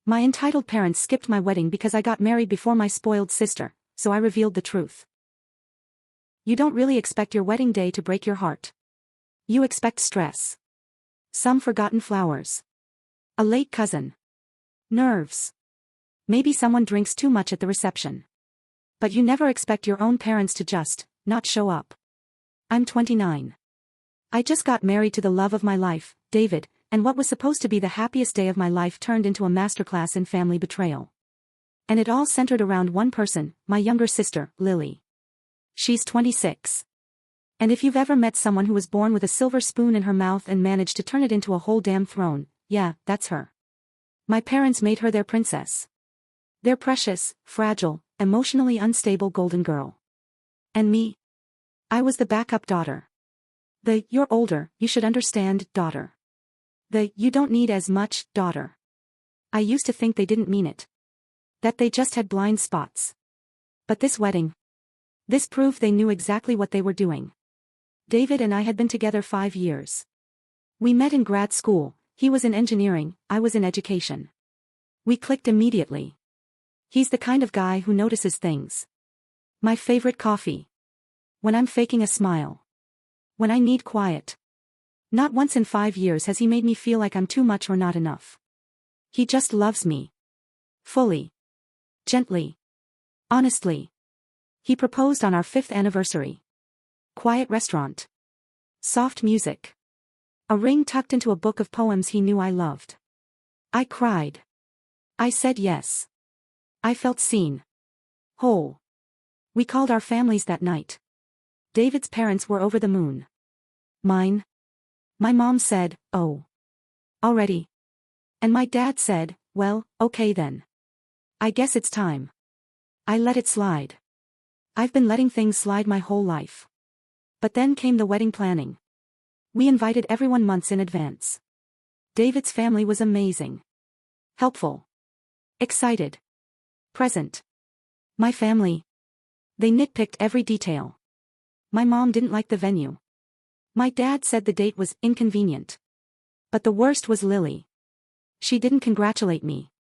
My entitled parents skipped my wedding because I got married before my spoiled sister, so I revealed the truth. You don't really expect your wedding day to break your heart. You expect stress. Some forgotten flowers. A late cousin. Nerves. Maybe someone drinks too much at the reception. But you never expect your own parents to just not show up. I'm 29. I just got married to the love of my life, David, and what was supposed to be the happiest day of my life turned into a masterclass in family betrayal. And it all centered around one person, my younger sister, Lily. She's 26. And if you've ever met someone who was born with a silver spoon in her mouth and managed to turn it into a whole damn throne, yeah, that's her. My parents made her their princess. Their precious, fragile, emotionally unstable golden girl. And me? I was the backup daughter. The "you're older, you should understand" daughter. The "you don't need as much" daughter. I used to think they didn't mean it. That they just had blind spots. But this wedding. This proved they knew exactly what they were doing. David and I had been together 5 years. We met in grad school, he was in engineering, I was in education. We clicked immediately. He's the kind of guy who notices things. My favorite coffee. When I'm faking a smile. When I need quiet. Not once in 5 years has he made me feel like I'm too much or not enough. He just loves me. Fully. Gently. Honestly. He proposed on our 5th anniversary. Quiet restaurant. Soft music. A ring tucked into a book of poems he knew I loved. I cried. I said yes. I felt seen. Whole. We called our families that night. David's parents were over the moon. Mine? My mom said, "Oh. Already?" And my dad said, "Well, okay then. I guess it's time." I let it slide. I've been letting things slide my whole life. But then came the wedding planning. We invited everyone months in advance. David's family was amazing. Helpful. Excited. Present. My family. They nitpicked every detail. My mom didn't like the venue. My dad said the date was inconvenient. But the worst was Lily. She didn't congratulate me.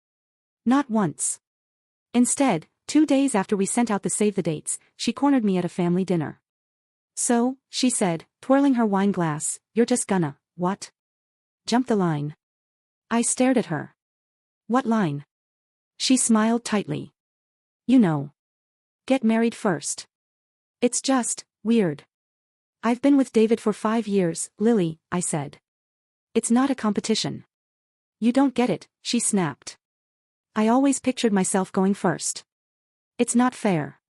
Not once. Instead, 2 days after we sent out the save the dates, she cornered me at a family dinner. "So," she said, twirling her wine glass, "you're just gonna, what? Jump the line?" I stared at her. "What line?" She smiled tightly. "You know. Get married first. It's just weird." "I've been with David for 5 years, Lily," I said. "It's not a competition." "You don't get it," she snapped. "I always pictured myself going first. It's not fair.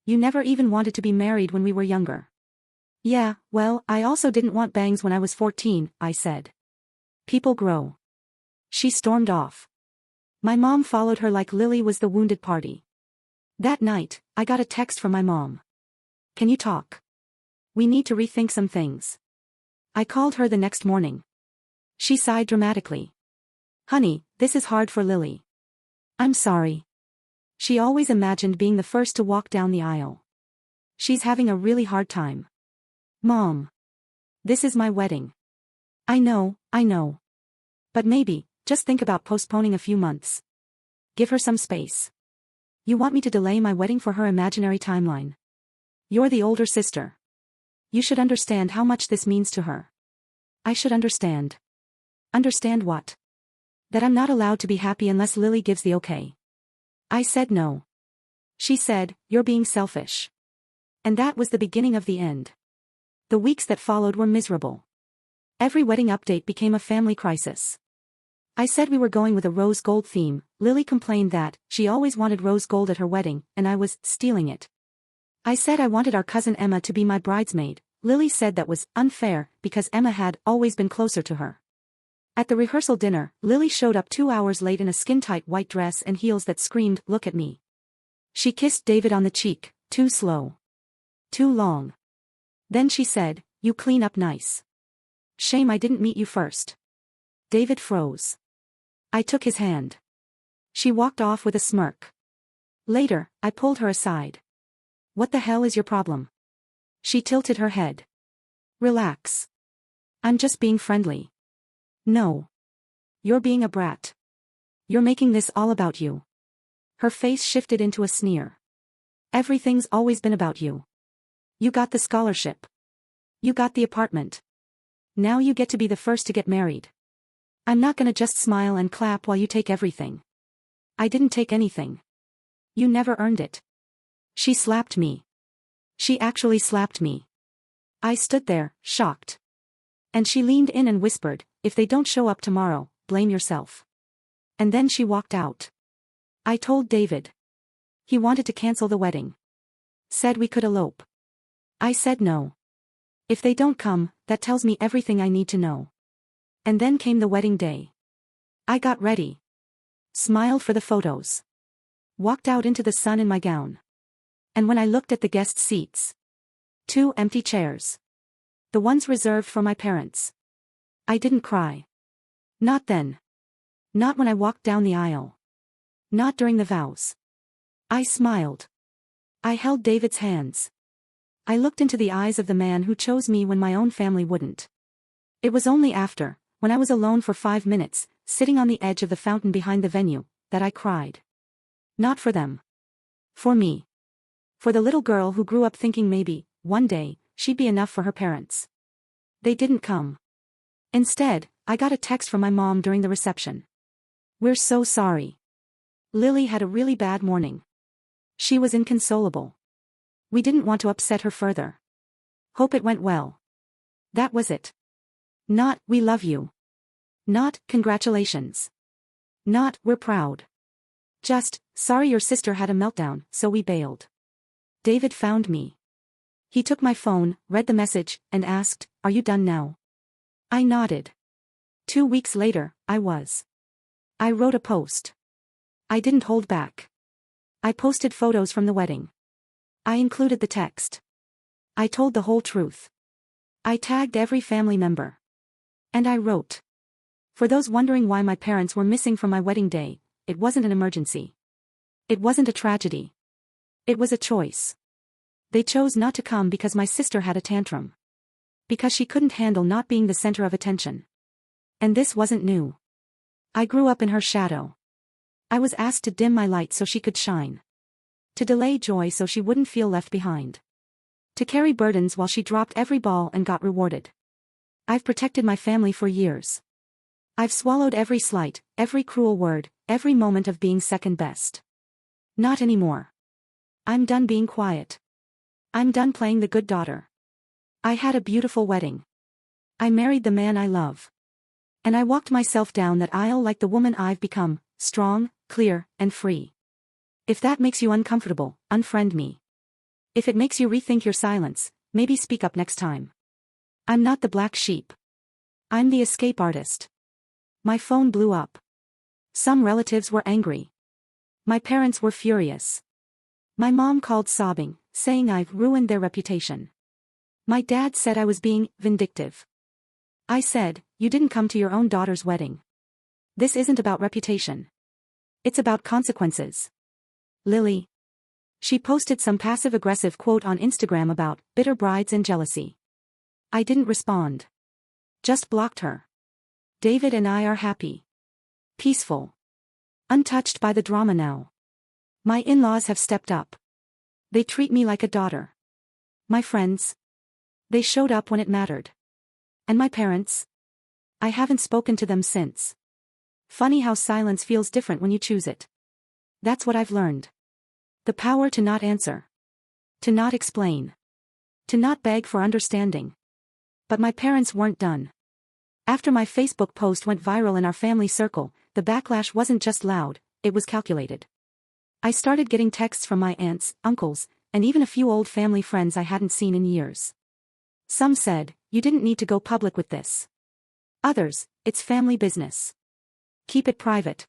You never even wanted to be married when we were younger." "Yeah, well, I also didn't want bangs when I was 14, I said. "People grow." She stormed off. My mom followed her like Lily was the wounded party. That night, I got a text from my mom. "Can you talk? We need to rethink some things." I called her the next morning. She sighed dramatically. "Honey, this is hard for Lily." "I'm sorry." She always imagined being the first to walk down the aisle. "She's having a really hard time." "Mom. This is my wedding." I know. But maybe, just think about postponing a few months. Give her some space." "You want me to delay my wedding for her imaginary timeline?" "You're the older sister. You should understand how much this means to her." "I should understand." "Understand what?" "That I'm not allowed to be happy unless Lily gives the okay." I said no. She said, "You're being selfish." And that was the beginning of the end. The weeks that followed were miserable. Every wedding update became a family crisis. I said we were going with a rose gold theme. Lily complained that she always wanted rose gold at her wedding, and I was stealing it. I said I wanted our cousin Emma to be my bridesmaid. Lily said that was unfair because Emma had always been closer to her. At the rehearsal dinner, Lily showed up 2 hours late in a skin-tight white dress and heels that screamed, "Look at me." She kissed David on the cheek, too slow. Too long. Then she said, "You clean up nice. Shame I didn't meet you first." David froze. I took his hand. She walked off with a smirk. Later, I pulled her aside. "What the hell is your problem?" She tilted her head. "Relax. I'm just being friendly." "No. You're being a brat." You're making this all about you. Her face shifted into a sneer. Everything's always been about you. You got the scholarship. You got the apartment. Now you get to be the first to get married. I'm not gonna just smile and clap while you take everything. I didn't take anything. You never earned it. She slapped me. She actually slapped me. I stood there, shocked. And she leaned in and whispered, if they don't show up tomorrow, blame yourself. And then she walked out. I told David. He wanted to cancel the wedding. Said we could elope. I said no. If they don't come, that tells me everything I need to know. And then came the wedding day. I got ready. Smiled for the photos. Walked out into the sun in my gown. And when I looked at the guest seats. 2 empty chairs. The ones reserved for my parents. I didn't cry. Not then. Not when I walked down the aisle. Not during the vows. I smiled. I held David's hands. I looked into the eyes of the man who chose me when my own family wouldn't. It was only after, when I was alone for 5 minutes, sitting on the edge of the fountain behind the venue, that I cried. Not for them. For me. For the little girl who grew up thinking maybe, one day, she'd be enough for her parents. They didn't come. Instead, I got a text from my mom during the reception. We're so sorry. Lily had a really bad morning. She was inconsolable. We didn't want to upset her further. Hope it went well. That was it. Not, we love you. Not, congratulations. Not, we're proud. Just, sorry your sister had a meltdown, so we bailed. David found me. He took my phone, read the message, and asked, are you done now? I nodded. 2 weeks later, I was. I wrote a post. I didn't hold back. I posted photos from the wedding. I included the text. I told the whole truth. I tagged every family member. And I wrote. For those wondering why my parents were missing from my wedding day, it wasn't an emergency. It wasn't a tragedy. It was a choice. They chose not to come because my sister had a tantrum. Because she couldn't handle not being the center of attention. And this wasn't new. I grew up in her shadow. I was asked to dim my light so she could shine. To delay joy so she wouldn't feel left behind. To carry burdens while she dropped every ball and got rewarded. I've protected my family for years. I've swallowed every slight, every cruel word, every moment of being second best. Not anymore. I'm done being quiet. I'm done playing the good daughter. I had a beautiful wedding. I married the man I love. And I walked myself down that aisle like the woman I've become, strong, clear, and free. If that makes you uncomfortable, unfriend me. If it makes you rethink your silence, maybe speak up next time. I'm not the black sheep. I'm the escape artist. My phone blew up. Some relatives were angry. My parents were furious. My mom called sobbing, saying I've ruined their reputation. My dad said I was being vindictive. I said, you didn't come to your own daughter's wedding. This isn't about reputation. It's about consequences. Lily. She posted some passive-aggressive quote on Instagram about bitter brides and jealousy. I didn't respond. Just blocked her. David and I are happy. Peaceful. Untouched by the drama now. My in-laws have stepped up. They treat me like a daughter. My friends. They showed up when it mattered. And my parents? I haven't spoken to them since. Funny how silence feels different when you choose it. That's what I've learned. The power to not answer. To not explain. To not beg for understanding. But my parents weren't done. After my Facebook post went viral in our family circle, the backlash wasn't just loud, it was calculated. I started getting texts from my aunts, uncles, and even a few old family friends I hadn't seen in years. Some said, you didn't need to go public with this. Others, it's family business. Keep it private.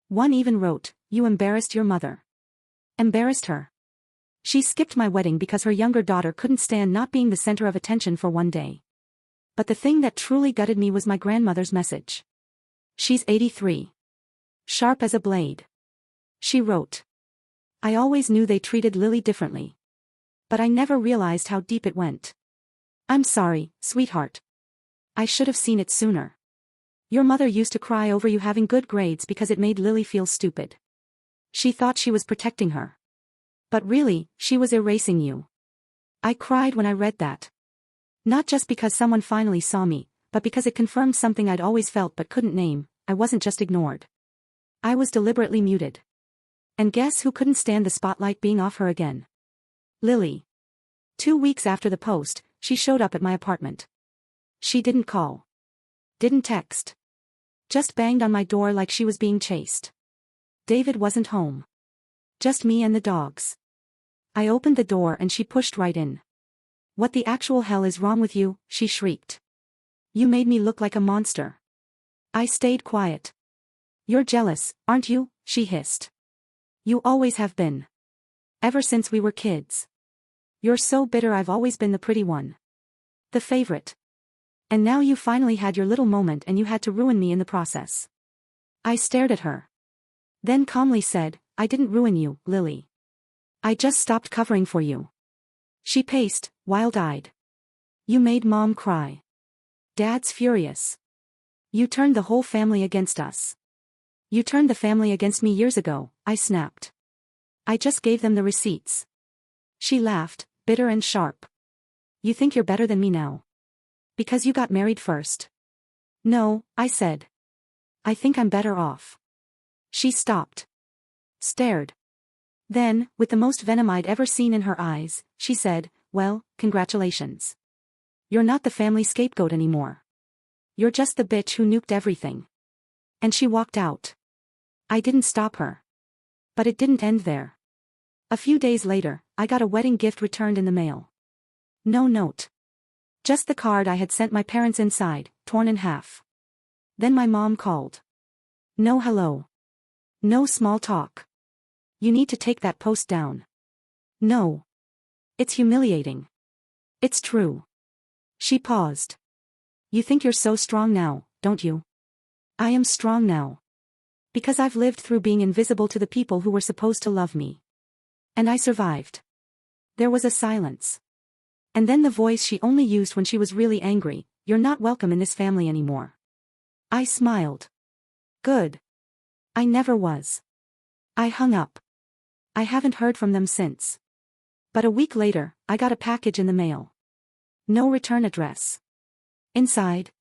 One even wrote, you embarrassed your mother. Embarrassed her. She skipped my wedding because her younger daughter couldn't stand not being the center of attention for one day. But the thing that truly gutted me was my grandmother's message. She's 83. Sharp as a blade. She wrote. I always knew they treated Lily differently. But I never realized how deep it went. I'm sorry, sweetheart. I should have seen it sooner. Your mother used to cry over you having good grades because it made Lily feel stupid. She thought she was protecting her. But really, she was erasing you. I cried when I read that. Not just because someone finally saw me, but because it confirmed something I'd always felt but couldn't name. I wasn't just ignored. I was deliberately muted. And guess who couldn't stand the spotlight being off her again? Lily. 2 weeks after the post, she showed up at my apartment. She didn't call. Didn't text. Just banged on my door like she was being chased. David wasn't home. Just me and the dogs. I opened the door and she pushed right in. "What the actual hell is wrong with you?" she shrieked. "You made me look like a monster." I stayed quiet. "You're jealous, aren't you?" she hissed. "You always have been. Ever since we were kids. You're so bitter. I've always been the pretty one. The favorite. And now you finally had your little moment and you had to ruin me in the process." I stared at her. Then calmly said, "I didn't ruin you, Lily. I just stopped covering for you." She paced, wild-eyed. "You made Mom cry. Dad's furious. You turned the whole family against us." "You turned the family against me years ago," I snapped. "I just gave them the receipts." She laughed, bitter and sharp. "You think you're better than me now? Because you got married first?" "No," I said. "I think I'm better off." She stopped. Stared. Then, with the most venom I'd ever seen in her eyes, she said, "Well, congratulations. You're not the family scapegoat anymore. You're just the bitch who nuked everything." And she walked out. I didn't stop her. But it didn't end there. A few days later, I got a wedding gift returned in the mail. No note. Just the card I had sent my parents inside, torn in half. Then my mom called. No hello. No small talk. "You need to take that post down." "No. It's humiliating." "It's true." She paused. "You think you're so strong now, don't you?" "I am strong now. Because I've lived through being invisible to the people who were supposed to love me. And I survived." There was a silence. And then the voice she only used when she was really angry, "You're not welcome in this family anymore." I smiled. Good. I never was. I hung up. I haven't heard from them since. But a week later, I got a package in the mail. No return address. Inside,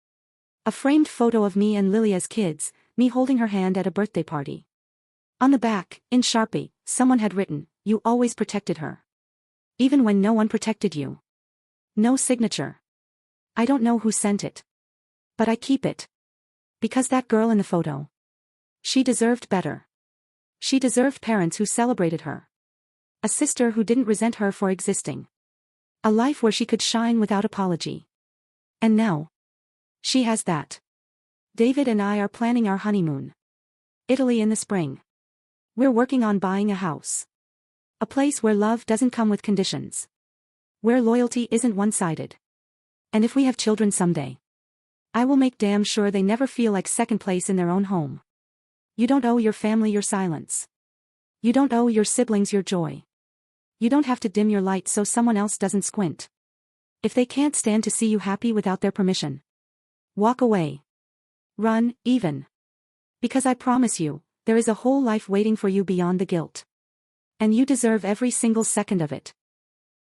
a framed photo of me and Lily as kids, me holding her hand at a birthday party. On the back, in Sharpie, someone had written, "You always protected her. Even when no one protected you." No signature. I don't know who sent it. But I keep it. Because that girl in the photo. She deserved better. She deserved parents who celebrated her. A sister who didn't resent her for existing. A life where she could shine without apology. And now, she has that. David and I are planning our honeymoon. Italy in the spring. We're working on buying a house. A place where love doesn't come with conditions. Where loyalty isn't one-sided. And if we have children someday, I will make damn sure they never feel like second place in their own home. You don't owe your family your silence. You don't owe your siblings your joy. You don't have to dim your light so someone else doesn't squint. If they can't stand to see you happy without their permission, walk away. Run, even. Because I promise you, there is a whole life waiting for you beyond the guilt. And you deserve every single second of it.